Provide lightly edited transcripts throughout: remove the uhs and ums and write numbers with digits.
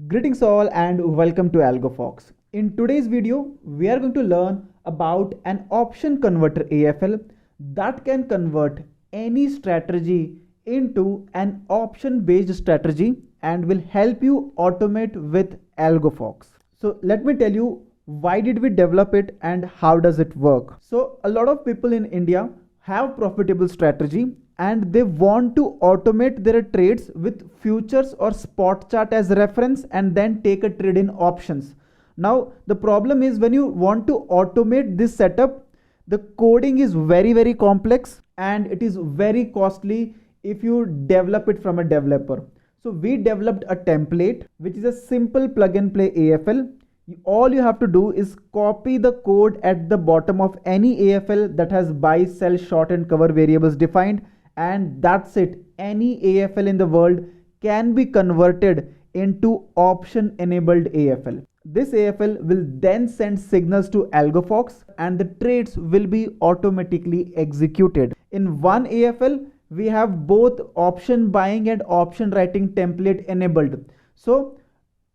Greetings all and welcome to AlgoFox. In today's video, we are going to learn about an option converter AFL that can convert any strategy into an option based strategy and will help you automate with AlgoFox. So let me tell you why did we develop it and how does it work. So a lot of people in India have profitable strategy and they want to automate their trades with futures or spot chart as reference and then take a trade in options. Now the problem is when you want to automate this setup, the coding is very complex and it is very costly if you develop it from a developer. So we developed a template which is a simple plug and play AFL. All you have to do is copy the code at the bottom of any AFL that has buy, sell, short and cover variables defined, and that's it. Any AFL in the world can be converted into option enabled AFL. This AFL will then send signals to AlgoFox and the trades will be automatically executed. In one AFL, we have both option buying and option writing template enabled. So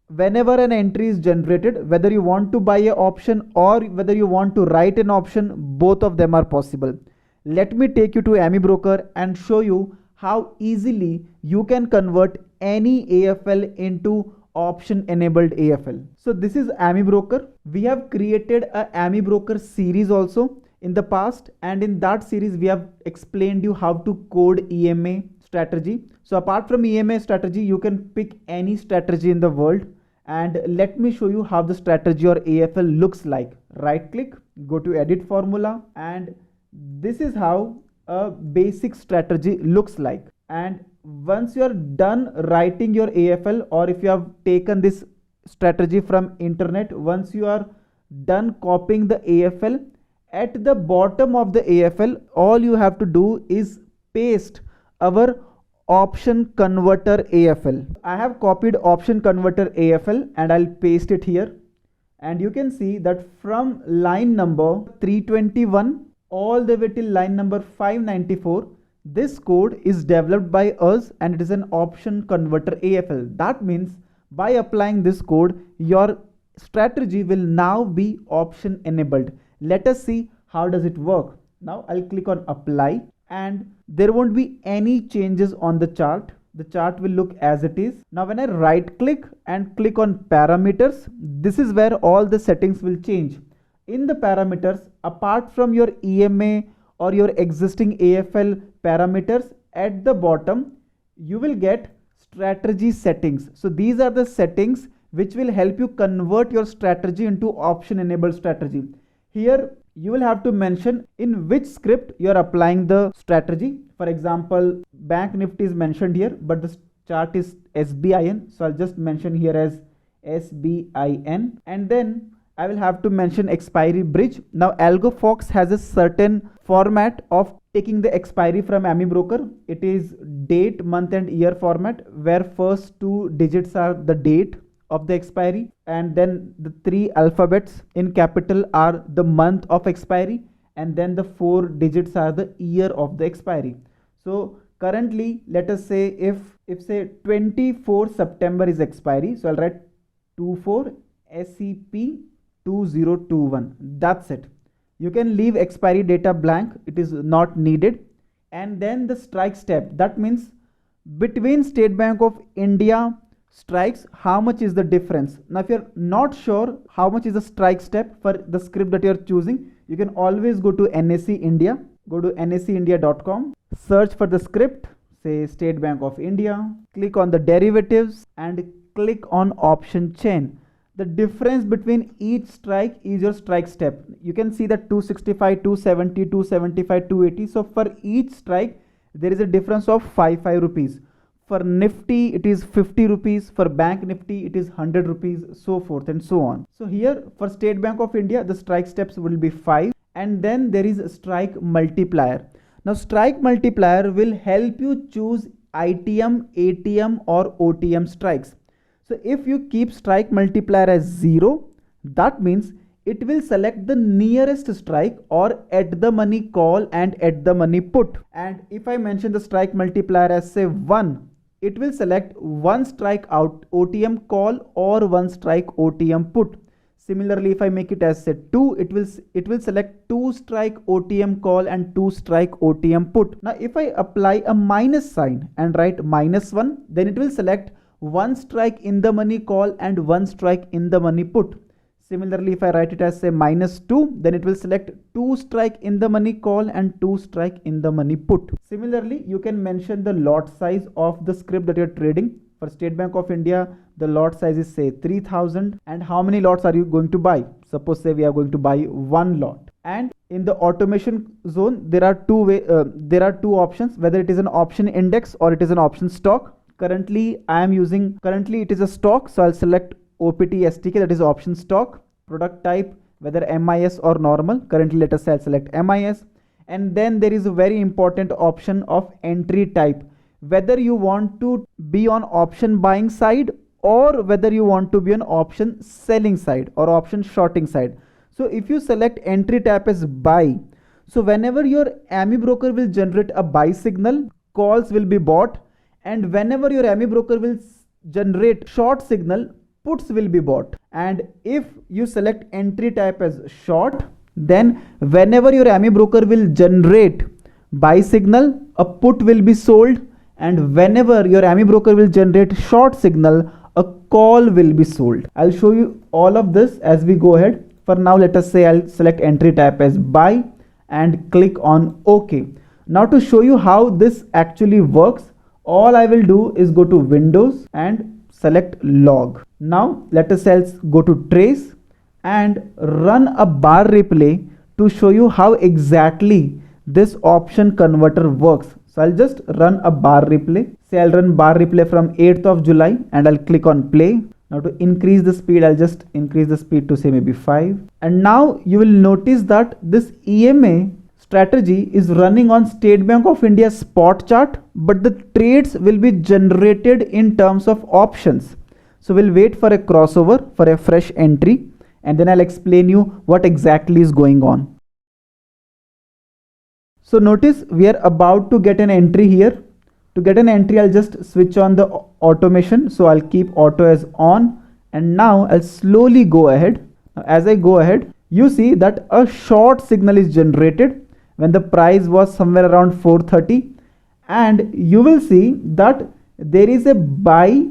whenever an entry is generated, whether you want to buy an option or whether you want to write an option, both of them are possible. Let me take you to AmiBroker and show you how easily you can convert any AFL into option enabled AFL. So this is AmiBroker. We have created a AmiBroker series also in the past, and in that series we have explained you how to code EMA strategy. So apart from EMA strategy, you can pick any strategy in the world, and let me show you how the strategy or AFL looks like. Right click, go to edit formula, and this is how a basic strategy looks like. And once you are done writing your AFL, or if you have taken this strategy from internet, once you are done copying the AFL, at the bottom of the AFL all you have to do is paste our option converter AFL. I have copied option converter AFL and I'll paste it here, and you can see that from line number 321 all the way till line number 594, this code is developed by us and it is an option converter AFL. That means by applying this code, your strategy will now be option enabled. Let us see how does it work. Now I'll click on apply and there won't be any changes on the chart. The chart will look as it is. Now when I right click and click on parameters, this is where all the settings will change. In the parameters, apart from your EMA or your existing AFL parameters, at the bottom you will get strategy settings. So these are the settings which will help you convert your strategy into option enabled strategy. Here you will have to mention in which script you are applying the strategy. For example, Bank Nifty is mentioned here, but the chart is SBIN, so I'll just mention here as SBIN, and then I will have to mention expiry bridge. Now AlgoFox has a certain format of taking the expiry from AmiBroker. It is date, month and year format, where first two digits are the date of the expiry and then the three alphabets in capital are the month of expiry, and then the four digits are the year of the expiry. So currently let us say if say 24 September is expiry, so I'll write 24 SEP 2021. That's it. You can leave expiry data blank, it is not needed. And then the strike step, that means between State Bank of India strikes, how much is the difference. Now if you're not sure how much is the strike step for the script that you're choosing, you can always go to NSE India, go to nseindia.com, search for the script, say State Bank of India, click on the derivatives and click on option chain. The difference between each strike is your strike step. You can see that 265, 270, 275, 280. So for each strike, there is a difference of 5 rupees. For Nifty, it is 50 rupees. For Bank Nifty, it is 100 rupees, so forth and so on. So here for State Bank of India, the strike steps will be 5. And then there is a strike multiplier. Now strike multiplier will help you choose ITM, ATM or OTM strikes. So if you keep strike multiplier as 0, that means it will select the nearest strike or at the money call and at the money put. And if I mention the strike multiplier as say 1, it will select one strike out OTM call or one strike OTM put. Similarly, if I make it as say 2, it will select 2 strike OTM call and 2 strike OTM put. Now if I apply a minus sign and write -1, then it will select 1 strike in the money call and 1 strike in the money put. Similarly, if I write it as say -2, then it will select 2 strike in the money call and 2 strike in the money put. Similarly, you can mention the lot size of the script that you're trading. For State Bank of India, the lot size is say 3000, and how many lots are you going to buy? Suppose say we are going to buy 1 lot. And in the automation zone, there are two options, whether it is an option index or it is an option stock. Currently it is a stock, so I'll select OPT STK, that is option stock. Product type, whether MIS or normal. Currently let us say I'll select MIS. And then there is a very important option of entry type, whether you want to be on option buying side or whether you want to be on option selling side or option shorting side. So if you select entry type as buy, so whenever your AMI broker will generate a buy signal, calls will be bought, and whenever your AMI broker will generate short signal, puts will be bought. And if you select entry type as short, then whenever your AMI broker will generate buy signal, a put will be sold, and whenever your AMI broker will generate short signal, a call will be sold. I'll show you all of this as we go ahead. For now, let us say I'll select entry type as buy and click on OK. Now to show you how this actually works, all I will do is go to Windows and select log. Now let us go to trace and run a bar replay to show you how exactly this option converter works. So I'll just run a bar replay. Say I'll run bar replay from 8th of July and I'll click on play. Now to increase the speed, I'll just increase the speed to say maybe 5. And now you will notice that this EMA strategy is running on State Bank of India spot chart, but the trades will be generated in terms of options. So we'll wait for a crossover for a fresh entry, and then I'll explain you what exactly is going on. So notice we are about to get an entry here. To get an entry, I'll just switch on the automation. So I'll keep auto as on, and now I'll slowly go ahead. Now, as I go ahead, you see that a short signal is generated when the price was somewhere around 430, and you will see that there is a buy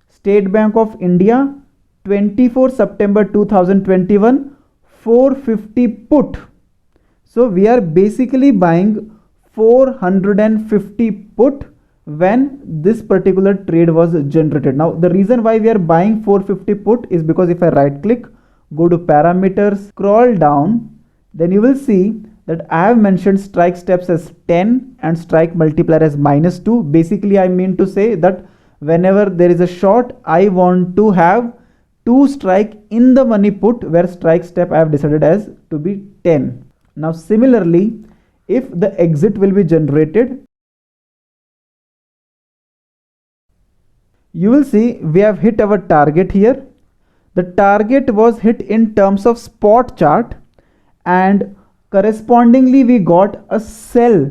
State Bank of India 24 September 2021 450 put. So we are basically buying 450 put when this particular trade was generated. Now the reason why we are buying 450 put is because if I right click, go to parameters, scroll down, then you will see that I have mentioned strike steps as 10 and strike multiplier as -2. Basically I mean to say that whenever there is a short, I want to have 2 strike in the money put, where strike step I have decided as to be 10. Now similarly, if the exit will be generated, you will see we have hit our target here. The target was hit in terms of spot chart, and correspondingly we got a sell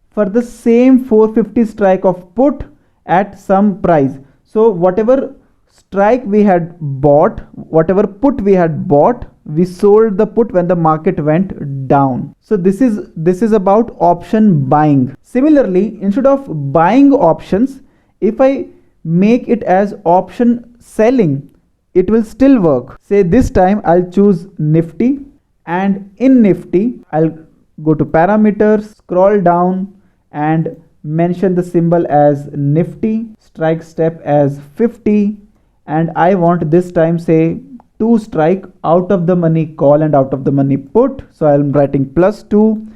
for the same 450 strike of put at some price. So whatever strike we had bought, whatever put we had bought, we sold the put when the market went down. So this is about option buying. Similarly, instead of buying options, if I make it as option selling, it will still work. Say this time I'll choose Nifty, and in Nifty I'll go to parameters, scroll down and mention the symbol as Nifty, strike step as 50, and I want this time say 2 strike out of the money call and out of the money put. So I'm writing +2.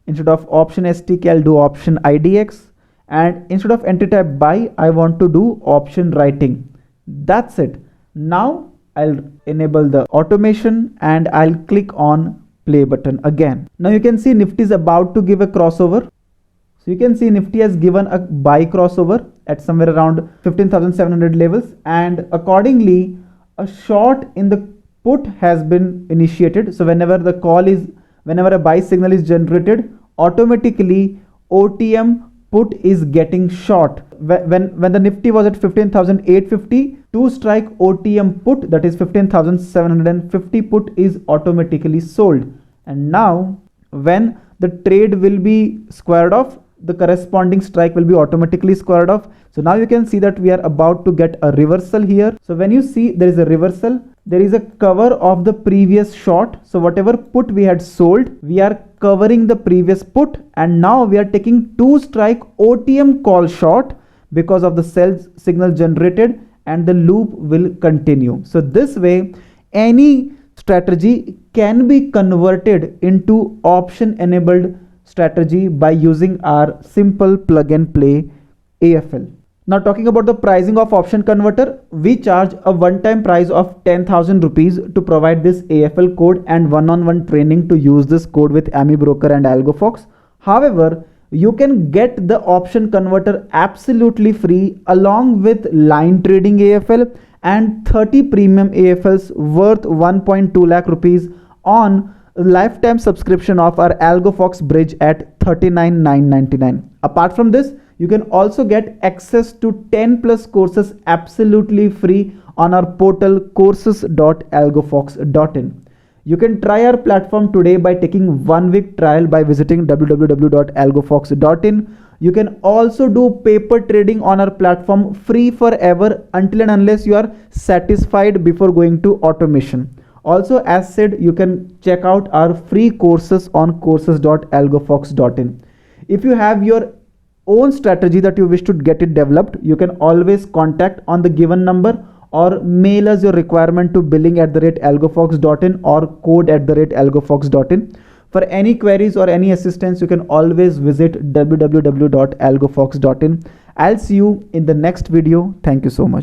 Instead of option STK, I'll do option IDX, and instead of entry type buy, I want to do option writing. That's it. Now I'll enable the automation and I'll click on play button again. Now you can see Nifty is about to give a crossover. So you can see Nifty has given a buy crossover at somewhere around 15,700 levels, and accordingly a short in the put has been initiated. So whenever a buy signal is generated, automatically OTM put is getting short. When the Nifty was at 15,850, 2 strike OTM put, that is 15,750 put, is automatically sold. And now when the trade will be squared off, the corresponding strike will be automatically squared off. So now you can see that we are about to get a reversal here. So when you see there is a reversal, there is a cover of the previous short. So whatever put we had sold, we are covering the previous put, and now we are taking 2 strike OTM call short because of the sell signal generated, and the loop will continue. So this way any strategy can be converted into option enabled strategy by using our simple plug and play AFL. Now talking about the pricing of option converter, we charge a one-time price of 10,000 rupees to provide this AFL code and one-on-one training to use this code with Ami Broker and AlgoFox. However, you can get the option converter absolutely free along with line trading AFL and 30 premium AFLs worth 1.2 lakh rupees on lifetime subscription of our AlgoFox bridge at 39,999. Apart from this, you can also get access to 10 plus courses absolutely free on our portal courses.algofox.in. You can try our platform today by taking 1 week trial by visiting www.algofox.in. You can also do paper trading on our platform free forever until and unless you are satisfied before going to automation. Also, as said, you can check out our free courses on courses.algofox.in. If you have your own strategy that you wish to get it developed, you can always contact on the given number or mail us your requirement to billing@algofox.in or code@algofox.in. For any queries or any assistance, you can always visit www.algofox.in. I'll see you in the next video. Thank you so much.